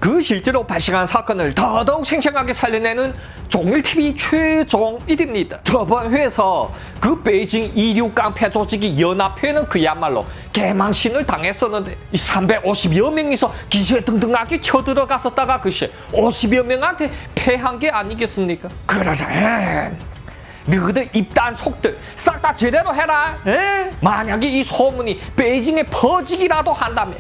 그 실제로 발생한 사건을 더더욱 생생하게 살려내는 종일TV 최종 1위입니다. 저번 회에서 그 베이징 26 깡패 조직이 연합회는 그야말로 개망신을 당했었는데 이 350여 명이서 기세등등하게 쳐들어갔었다가 글쎄 50여 명한테 패한 게 아니겠습니까? 그러자 너희들 입단 속들 싹 다 제대로 해라. 만약에 이 소문이 베이징에 퍼지기라도 한다면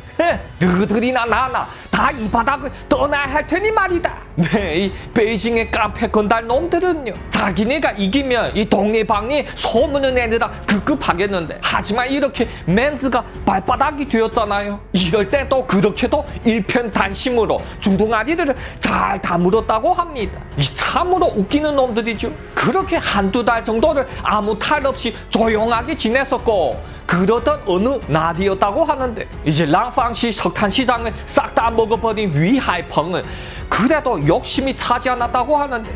너희들이나 나나 다 이 바닥을 떠나야 할 테니 말이다. 네, 이 베이징의 깡패 건달 놈들은요 자기네가 이기면 이 동네방네 소문을 내느라 급급하겠는데 하지만 이렇게 맨즈가 발바닥이 되었잖아요. 이럴 때 또 그렇게도 일편단심으로 주둥아리를 잘 다물었다고 합니다. 이 참으로 웃기는 놈들이죠. 그렇게 한두 달 정도를 아무 탈 없이 조용하게 지냈었고 그러던 어느 날이었다고 하는데 이제 랑팡시 석탄시장을 싹 다 먹어버린 위하이펑은 그래도 욕심이 차지 않았다고 하는데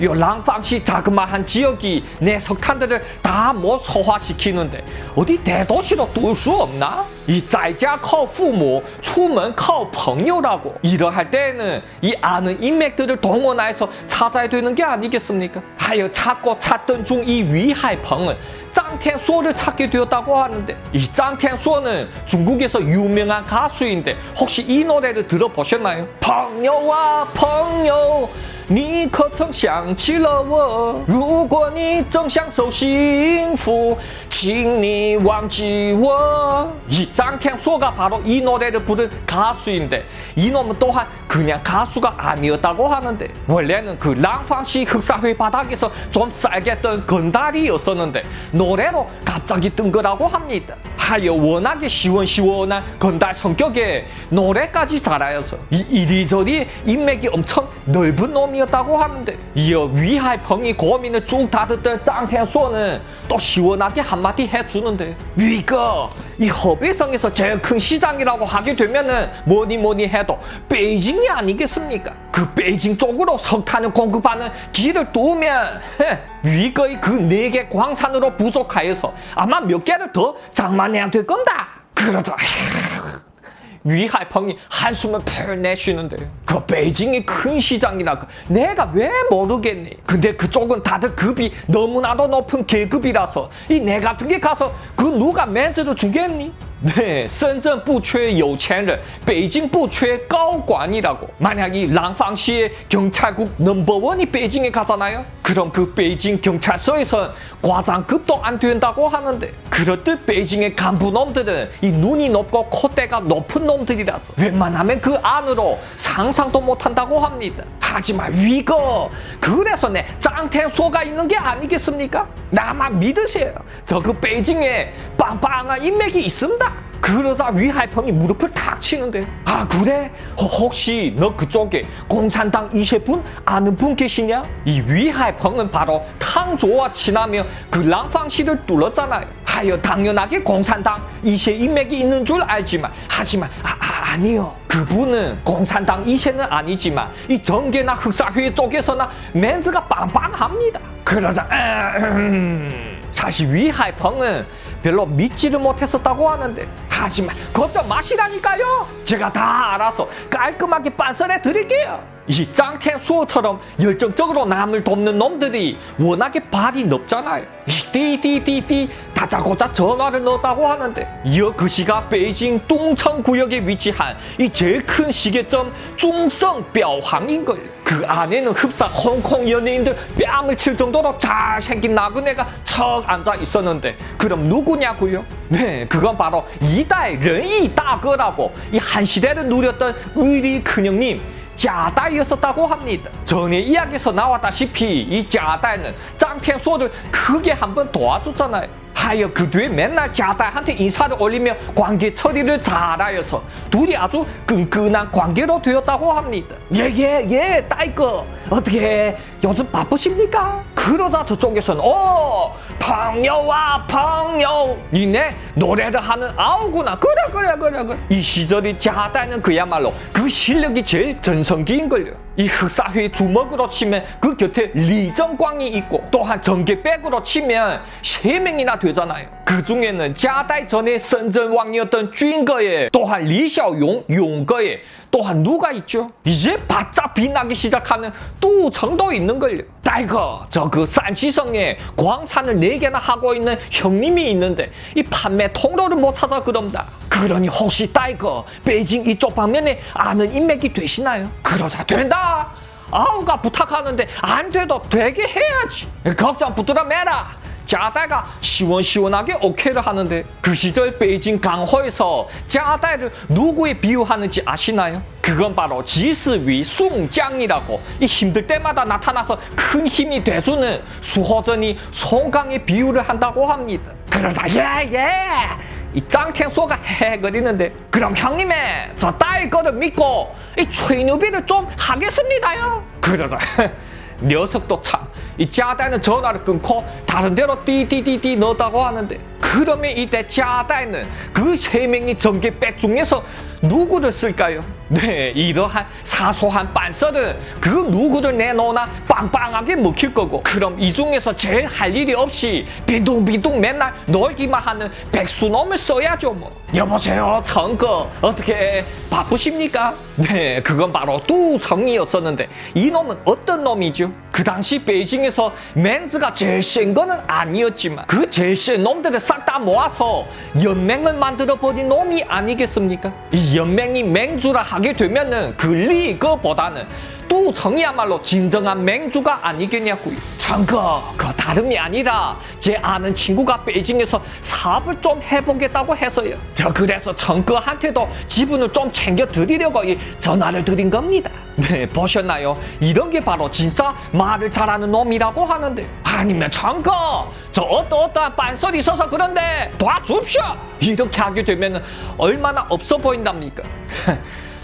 이 랑팡시 자그마한 지역이 내 석탄들을 다 못 소화시키는데 어디 대도시로 뚫을 수 없나? 이在家靠父母 出门靠朋友라고 이러할 때에는 이 아는 인맥들을 동원해서 찾아야 되는 게 아니겠습니까? 하여 찾고 찾던 중 이 위하이펑은 짱텐수어를 찾게 되었다고 하는데 이 짱텐수어는 중국에서 유명한 가수인데 혹시 이 노래를 들어보셨나요? 朋友啊朋友你可曾想起了我如果你正享受幸福请你忘记我이 짱텐수어가 바로 이 노래를 부른 가수인데 이놈은 또한 그냥 가수가 아니었다고 하는데 원래는 그 랑팡시 흑사회 바닥에서 좀 쌀겠던 건달이었었는데 노래로 갑자기 뜬 거라고 합니다. 하여 워낙에 시원시원한 건달 성격에 노래까지 잘하여서 이리저리 인맥이 엄청 넓은 놈이었다고 하는데 이어 위하이펑이 고민을 쭉 다듬던 짱텐수어는 또 시원하게 한마디 해주는데 위거 이 허베성에서 제일 큰 시장이라고 하게 되면은 뭐니 해도 베이징이 아니겠습니까? 그 베이징 쪽으로 석탄을 공급하는 길을 뚫으면 위거의 그 4개 광산으로 부족하여서 아마 몇 개를 더 장만해야 될 건다. 그러자 위하이펑이 한숨을 푹 내쉬는데 그 베이징이 큰 시장이라고 내가 왜 모르겠니? 근데 그쪽은 다들 급이 너무나도 높은 계급이라서 이 내 같은 게 가서 그 누가 맨즈를 주겠니? 네, 深圳不缺有钱人 베이징 不缺高官이라고 만약 이 랑팡시의 경찰국 넘버원이 베이징에 가잖아요? 그럼 그 베이징 경찰서에선 과장급도 안 된다고 하는데 그렇듯 베이징의 간부놈들은 이 눈이 높고 콧대가 높은 놈들이라서 웬만하면 그 안으로 상상도 못한다고 합니다. 하지만 위거 그래서 내 짱텐수어가 있는 게 아니겠습니까? 나만 믿으세요. 저 그 베이징에 빵빵한 인맥이 있습니다. 그러자 위하이펑이 무릎을 탁 치는데 아 그래? 혹시 너 그쪽에 공산당 이셰분 아는 분 계시냐? 이 위하이펑은 바로 탕조와 친하며 그 랑팡시를 뚫었잖아요. 하여 당연하게 공산당 이셰 인맥이 있는 줄 알지만 하지만 아니요. 그분은 공산당 이셰는 아니지만 이 정계나 흑사회 쪽에서나 멘즈가 빵빵합니다. 그러자 사실 위하이펑은 별로 믿지를 못했었다고 하는데 하지만 걱정 마시라니까요. 제가 다 알아서 깔끔하게 빤썰해 드릴게요. 이 짱텐수어처럼 열정적으로 남을 돕는 놈들이 워낙에 발이 넓잖아요. 띠띠띠띠 다짜고짜 전화를 넣었다고 하는데 이어 그 시각 베이징 뚱청 구역에 위치한 이 제일 큰 시계점 중성뼈황인걸. 그 안에는 흡사 홍콩 연예인들 뺨을 칠 정도로 잘생긴 나그네가 척 앉아 있었는데 그럼 누구냐고요? 네, 그건 바로 이다이 른이 다거라고 이 한 시대를 누렸던 의리 큰형님 자다이였었다고 합니다. 전에 이야기에서 나왔다시피 이 자다이는 짱텐수어를 크게 한번 도와줬잖아요. 하여 그 뒤에 맨날 자다이한테 인사를 올리며 관계 처리를 잘하여서 둘이 아주 끈끈한 관계로 되었다고 합니다. 예, 따이거 어떻게 요즘 바쁘십니까? 그러자 저쪽에서는 朋友啊朋友 니네 노래를 하는 아우구나. 그래 이 시절이 자다이는 그야말로 그 실력이 제일 전성기인걸요. 이 흑사회 주먹으로 치면 그 곁에 리정광이 있고 또한 전개백으로 치면 3명이나 되잖아요. 그 중에는 자다이 전에 선전왕이었던 쥔거예 또한 리샤용 용거예 또한 누가 있죠? 이제 바짝 빛나기 시작하는 뚜청도 있는걸요. 딸거 저 그 산시성에 광산을 4개나 하고 있는 형님이 있는데 이 판매 통로를 못 찾아 그런다. 그러니 혹시 딸거 베이징 이쪽 방면에 아는 인맥이 되시나요? 그러자 된다. 아우가 부탁하는데 안 돼도 되게 해야지. 걱정 붙들어 매라. 자다가 시원시원하게 오케이를 하는데 그 시절 베이징 강호에서 자다를 누구에 비유하는지 아시나요? 그건 바로 지스위 숭장이라고 이 힘들 때마다 나타나서 큰 힘이 돼주는 수호전이 송강에 비유를 한다고 합니다. 그러자 예예 이 짱캔소가 헤헤거리는데 그럼 형님의 저 딸 거를 믿고 이吹牛비를 좀 하겠습니다요. 그러자 녀석도 참 이 자다는 전화를 끊고 다른 데로 띠띠띠띠 넣었다고 하는데 그러면 이때 자다는 그 3명이 전개백 중에서 누구를 쓸까요? 네, 이러한 사소한 빤썰은 그 누구를 내놓으나 빵빵하게 먹힐 거고 그럼 이 중에서 제일 할 일이 없이 빈둥빈둥 맨날 놀기만 하는 백수놈을 써야죠 뭐. 여보세요 정거 어떻게 바쁘십니까? 네, 그건 바로 뚜청이었었는데 이 놈은 어떤 놈이죠? 그 당시 베이징에서 맨즈가 제일 센 거는 아니었지만 그 제일 센 놈들을 싹 다 모아서 연맹을 만들어버린 놈이 아니겠습니까? 이 연맹이 맹주라 하게 되면은 그 리그보다는 뚜청이야말로 진정한 맹주가 아니겠냐고요. 정거 그 다름이 아니라 제 아는 친구가 베이징에서 사업을 좀 해보겠다고 해서요. 저 그래서 정거한테도 지분을 좀 챙겨드리려고 이 전화를 드린 겁니다. 네, 보셨나요? 이런 게 바로 진짜 말을 잘하는 놈이라고 하는데 아니면 정거 저 어떠어떠한 빤썰이 있어서 그런데 도와줍시오. 이렇게 하게 되면 얼마나 없어 보인답니까?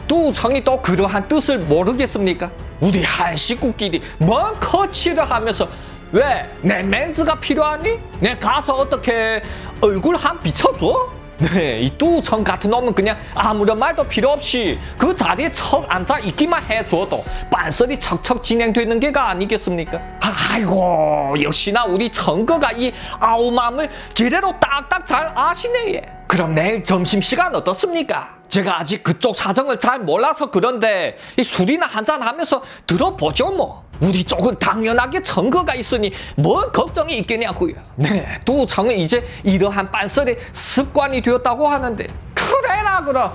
뚜청이 또 그러한 뜻을 모르겠습니까? 우리 한 식구끼리 뭔 커치를 하면서 왜 내 멘즈가 필요하니? 내 가서 어떻게 얼굴 한 비춰줘? 네, 이 뚜청 같은 놈은 그냥 아무런 말도 필요 없이 그 자리에 척 앉아 있기만 해줘도 빤썰이 척척 진행되는 게가 아니겠습니까? 아이고 역시나 우리 정거가 이 아우맘을 제대로 딱딱 잘 아시네. 예. 그럼 내일 점심시간 어떻습니까? 제가 아직 그쪽 사정을 잘 몰라서 그런데 이 술이나 한잔 하면서 들어보죠 뭐. 우리 쪽은 당연하게 정거가 있으니 뭔 걱정이 있겠냐고요. 네, 뚜청은 이제 이러한 빤썰의 습관이 되었다고 하는데 그래라 그럼.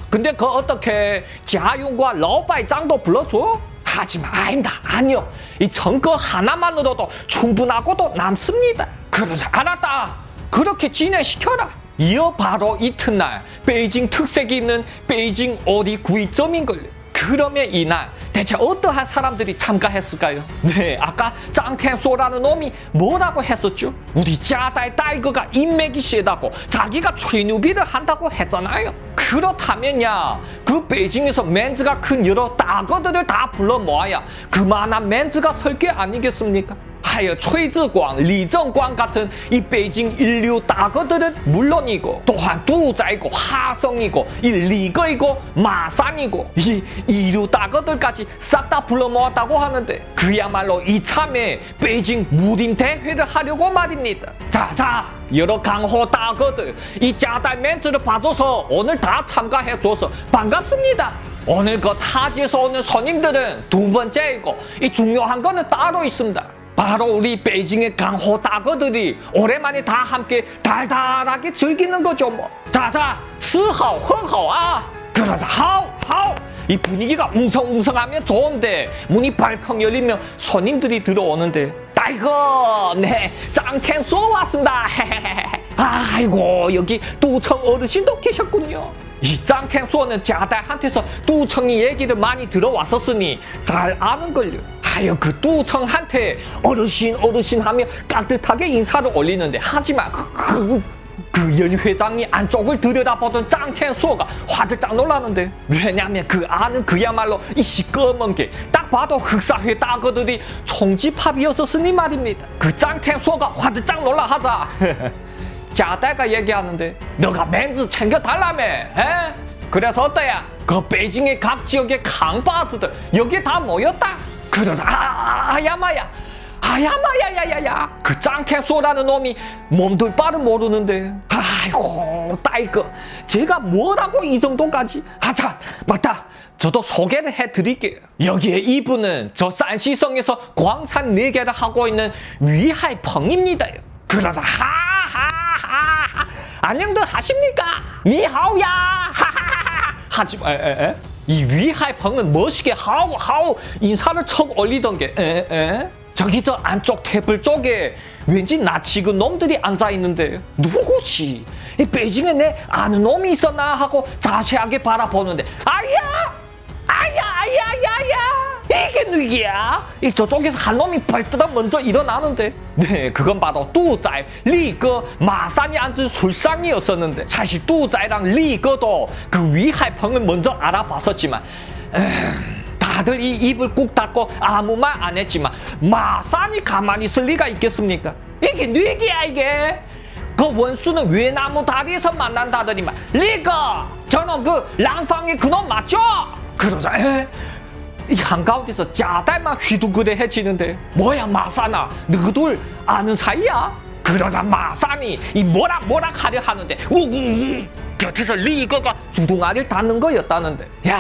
근데 그 어떻게 자윤과 러바이짱도 불러줘? 하지만 아니요. 이 정거 하나만으로도 충분하고도 남습니다. 그러자 알았다. 그렇게 진행시켜라. 이어 바로 이튿날 베이징 특색이 있는 베이징 어리 구이점인걸요. 그러면 이날 대체 어떠한 사람들이 참가했을까요? 네, 아까 짱캔소라는 놈이 뭐라고 했었죠? 우리 짜다의 딸거가 인맥이 세다고 자기가吹牛비를 한다고 했잖아요. 그렇다면야 그 베이징에서 맨즈가 큰 여러 따거들을 다 불러 모아야 그만한 맨즈가 설 게 아니겠습니까? 하여 최즈광, 리정광 같은 이 베이징 인류 따거들은 물론이고 또한 두자이고 화성이고 이 리거이고 마산이고 이 이류 따거들까지 싹 다 불러 모았다고 하는데 그야말로 이참에 베이징 무림 대회를 하려고 말입니다. 자 여러 강호 따거들 이 짜다 멘트를 봐줘서 오늘 다 참가해줘서 반갑습니다. 오늘 그 타지에서 오는 손님들은 두 번째이고 이 중요한 거는 따로 있습니다. 바로 우리 베이징의 강호 따거들이 오랜만에 다 함께 달달하게 즐기는 거죠 뭐. 자자, 吃好喝好啊. 그러자 하오. 이 분위기가 웅성웅성하면 좋은데 문이 발컥 열리면 손님들이 들어오는데 딸거 네 짱캔소 왔습니다. 아이고 여기 뚜청 어르신도 계셨군요. 이 짱캔소는 자다한테서 뚜청이 얘기를 많이 들어왔었으니 잘 아는걸요. 하여 그 뚜청한테 어르신 하며 깍듯하게 인사를 올리는데 하지만 그 연 회장이 안쪽을 들여다보던 짱캔소가 화들짝 놀라는데 왜냐면 그 안은 그야말로 이 시꺼먼 게 딱 봐도 흑사회 따거들이 총집합이었었으니 말입니다. 그 짱캔소가 화들짝 놀라하자 자다가 얘기하는데 너가 멘즈 챙겨달라며 에? 그래서 어때야? 그 베이징의 각 지역의 강바즈들 여기에 다 모였다. 그러자 야마야 아야마야야야야 그 짱캐소라는 놈이 몸둘 바를 모르는데 아이고 따이거 제가 뭐라고 이 정도까지 자 맞다 저도 소개를 해드릴게요. 여기에 이분은 저 산시성에서 광산 4개를 하고 있는 위하이펑입니다. 그래서 하하하 안녕들 하십니까? 니하오야 하하하 하지마 이 위하이펑은 멋있게 하우 인사를 척 올리던 게 저기 저 안쪽 테이블 쪽에 왠지 나치근 놈들이 앉아있는데 누구지? 이 베이징에 내 아는 놈이 있었나 하고 자세하게 바라보는데 아야 이게 누구야? 이 저쪽에서 한 놈이 벌떡 먼저 일어나는데 네 그건 바로 뚜자이 리거 마산이 앉은 술상이었었는데 사실 뚜자이랑 리거도 그 위하이펑을 먼저 알아봤었지만 다들 이 입을 꾹 닫고 아무 말 안 했지만 마산이 가만히 있을 리가 있겠습니까? 이게 누구야 이게? 그 원수는 외나무 다리에서 만난다더니만 리거 저놈 그 랑팡의 그놈 맞죠? 그러자 이 한가운데서 짜달만 휘두그레해지는데 뭐야 마산아 너희들 아는 사이야? 그러자 마산이 이 모락모락 하려 하는데 우우우 곁에서 리거가 주둥아리를 닫는 거였다는데 야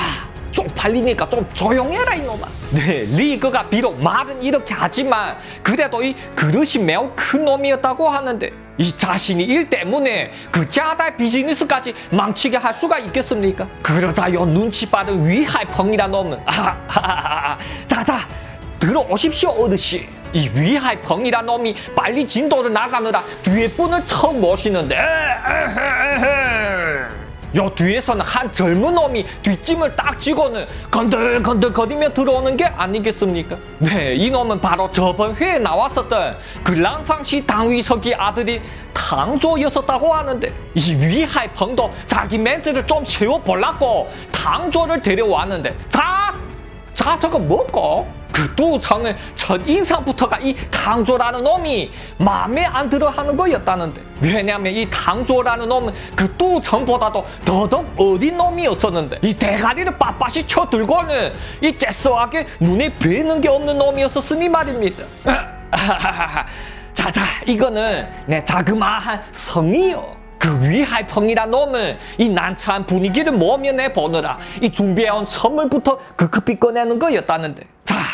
쪽팔리니까 좀 조용해라 이놈아. 네 리거가 비록 말은 이렇게 하지만 그래도 이 그릇이 매우 큰 놈이었다고 하는데 이 자신이 일 때문에 그 짜달 비즈니스까지 망치게 할 수가 있겠습니까? 그러자 요 눈치 빠른 위하이펑이란 놈은 자자 들어오십시오 어르신. 이 위하이펑이란 놈이 빨리 진도를 나가느라 뒤에 분을 턱 모시는데 요 뒤에서는 한 젊은 놈이 뒷짐을 딱 쥐고는 건들건들 거리며 들어오는 게 아니겠습니까? 네, 이 놈은 바로 저번 회에 나왔었던 그 랑팡시 당위석이 아들이 당조였었다고 하는데 이 위하이펑도 자기 멘트를 좀 채워보려고 당조를 데려왔는데 자 저거 뭐고? 그 뚜정은 첫 인상부터가 이 당조라는 놈이 마음에 안 들어 하는 거였다는데 왜냐면 이 당조라는 놈은 그 뚜정보다도 더더욱 어린 놈이었었는데 이 대가리를 빳빳이 쳐들고는 이 째서하게 눈에 뵈는 게 없는 놈이었었으니 말입니다. 자자 이거는 내 자그마한 성이요. 그 위하이펑이란 놈은 이 난처한 분위기를 모면해 보느라 이 준비해온 선물부터 급히 꺼내는 거였다는데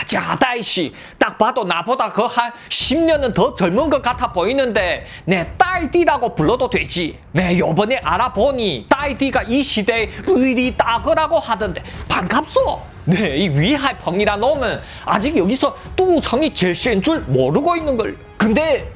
자 다이씨 딱 봐도 나보다 그 한 10년은 더 젊은 것 같아 보이는데 내 따이디라고 불러도 되지. 네 요번에 알아보니 따이디가 이 시대의 의리따거라고 하던데 반갑소. 네 이 위하이펑이란 놈은 아직 여기서 뚜정이 제일 센 줄 모르고 있는 걸. 근데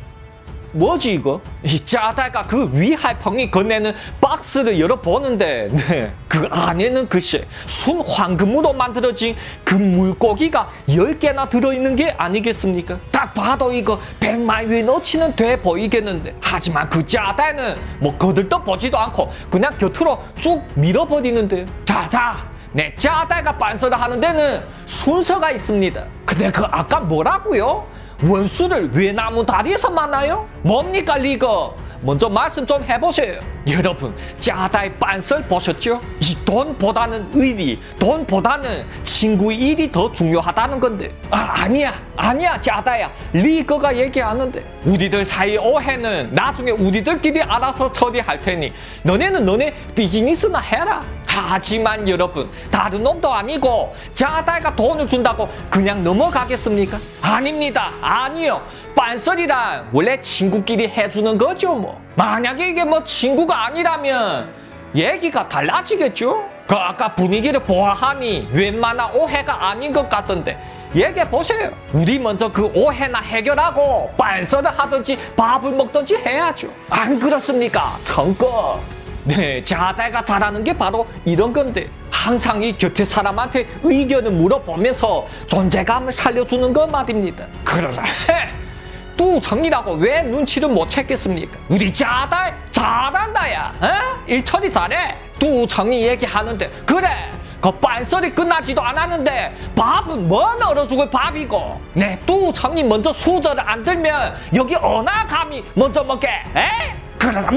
뭐지 이거? 이 짜다가 그 위하이펑이 건네는 박스를 열어보는데 네, 그 안에는 글쎄 순황금으로 만들어진 그 물고기가 10개나 들어있는 게 아니겠습니까? 딱 봐도 이거 100만 위너치는 돼 보이겠는데 하지만 그 짜다는 뭐 거들떠 보지도 않고 그냥 곁으로 쭉 밀어버리는데요. 자자 내 짜다가 반설을 하는 데는 순서가 있습니다. 근데 그 아까 뭐라고요? 원수를 외나무 다리에서 만나요? 뭡니까 리거? 먼저 말씀 좀 해보세요. 여러분 짜다의 빤설 보셨죠? 이 돈보다는 의리, 돈보다는 친구의 일이 더 중요하다는 건데 아니야 짜다야 리거가 얘기하는데 우리들 사이 오해는 나중에 우리들끼리 알아서 처리할 테니 너네는 너네 비즈니스나 해라. 하지만 여러분 다른 놈도 아니고 짜다가 돈을 준다고 그냥 넘어가겠습니까? 아닙니다. 아니요. 빤설이란 원래 친구끼리 해주는 거죠 뭐. 만약에 이게 뭐 친구가 아니라면 얘기가 달라지겠죠? 그 아까 분위기를 보아하니 웬만한 오해가 아닌 것 같던데 얘기해보세요. 우리 먼저 그 오해나 해결하고 빤설을 하든지 밥을 먹든지 해야죠. 안 그렇습니까? 정거. 네, 자다가 잘하는 게 바로 이런 건데 항상 이 곁에 사람한테 의견을 물어보면서 존재감을 살려주는 것 말입니다. 그러자 뚜정이라고 왜 눈치를 못 챘겠습니까? 우리 짜달 잘한다야. 일처리 잘해. 뚜정이 얘기하는데 그래 그 빤설이 끝나지도 않았는데 밥은 뭐 널어 죽을 밥이고 내 뚜정이 먼저 수저를 안 들면 여기 어나 감히 먼저 먹게? 그러다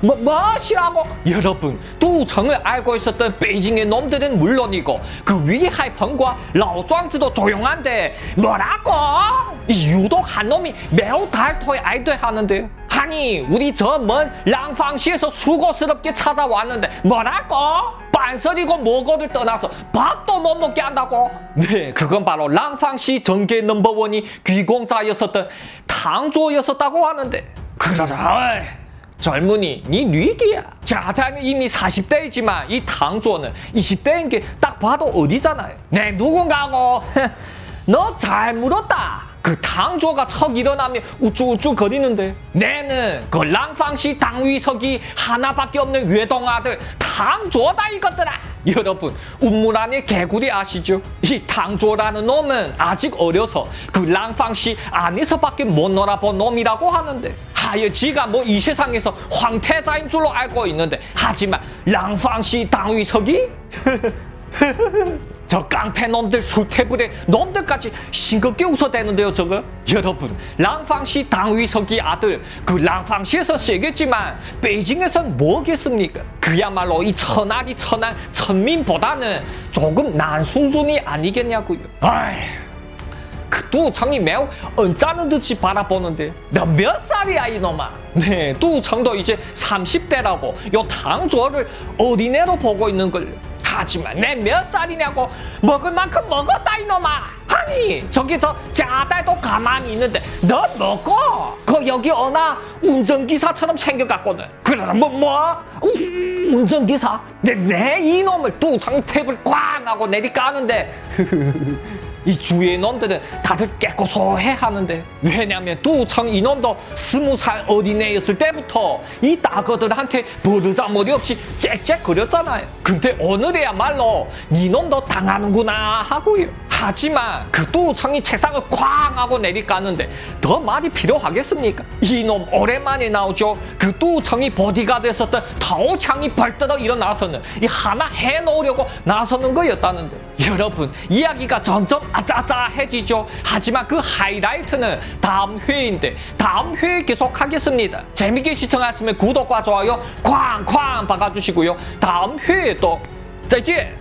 뭐시라고? 여러분, 뚜청을 알고 있었던 베이징의 놈들은 물론이고 그 위하이펑과 라오庄즈도 조용한데 뭐라고? 유독 한 놈이 매우 달토의 아이들 하는데요. 아니, 우리 저 먼 랑팡시에서 수고스럽게 찾아왔는데 뭐라고? 빤서리고 뭐고를 떠나서 밥도 못 먹게 한다고? 네, 그건 바로 랑팡시 정계 넘버원이 귀공자였었던 탕조였었다고 하는데. 그러자 젊은이, 니 뉘기야. 자다는 이미 40대이지만 이 탕조는 20대인 게 딱 봐도 어디잖아요. 내 누군가고. 너 잘 물었다. 그 탕조가 척 일어나면 우쭐우쭐 거리는데 내는 그 랑팡시 당위석이 하나밖에 없는 외동아들 탕조다 이것들아. 여러분, 운문안의 개구리 아시죠? 이 탕조라는 놈은 아직 어려서 그 랑팡시 안에서밖에 못 놀아본 놈이라고 하는데 하여 지가 뭐 이 세상에서 황태자인 줄로 알고 있는데 하지만 랑팡시 당위석이 저 깡패놈들 술테불에 놈들까지 싱겁게 웃어대는데요 저거. 여러분, 랑팡시 당위석이 아들 그 랑팡시에서 세겠지만 베이징에선 뭐겠습니까? 그야말로 이 천하리 천한 천민보다는 조금 난 수준이 아니겠냐고요. 아이, 그 뚜청이 매우 언짢은 듯이 바라보는데 너 몇 살이야 이놈아? 네, 뚜청도 이제 30대라고 요 탕조를 어린애로 보고 있는 걸요. 하지만 내 몇 살이냐고 먹을 만큼 먹었다 이놈아. 아니, 저기 저 자달도 가만히 있는데 너 먹고 그 여기 어나 운전기사처럼 생겨갖고는. 그러다 운전기사? 내 이놈을 뚜청 탭을 꽝 하고 내리까는데 이 주위의 놈들은 다들 깨꼬소해 하는데 왜냐면 뚜청 이놈도 20살 어린애였을 때부터 이 따거들한테 버르장머리 없이 짹짹거렸잖아요. 근데 오늘에야말로 이놈도 당하는구나 하고요. 하지만 그 뚜청이 책상을 쾅 하고 내리까는데 더 말이 필요하겠습니까? 이놈 오랜만에 나오죠. 그 뚜청이 보디가드였었던 타오창이 벌떡 일어나서는 이 하나 해놓으려고 나서는 거였다는데 여러분, 이야기가 점점 아짜아짜해지죠. 하지만 그 하이라이트는 다음 회인데 다음 회에 계속하겠습니다. 재밌게 시청하셨으면 구독과 좋아요 쾅쾅 박아주시고요. 다음 회에 또 再见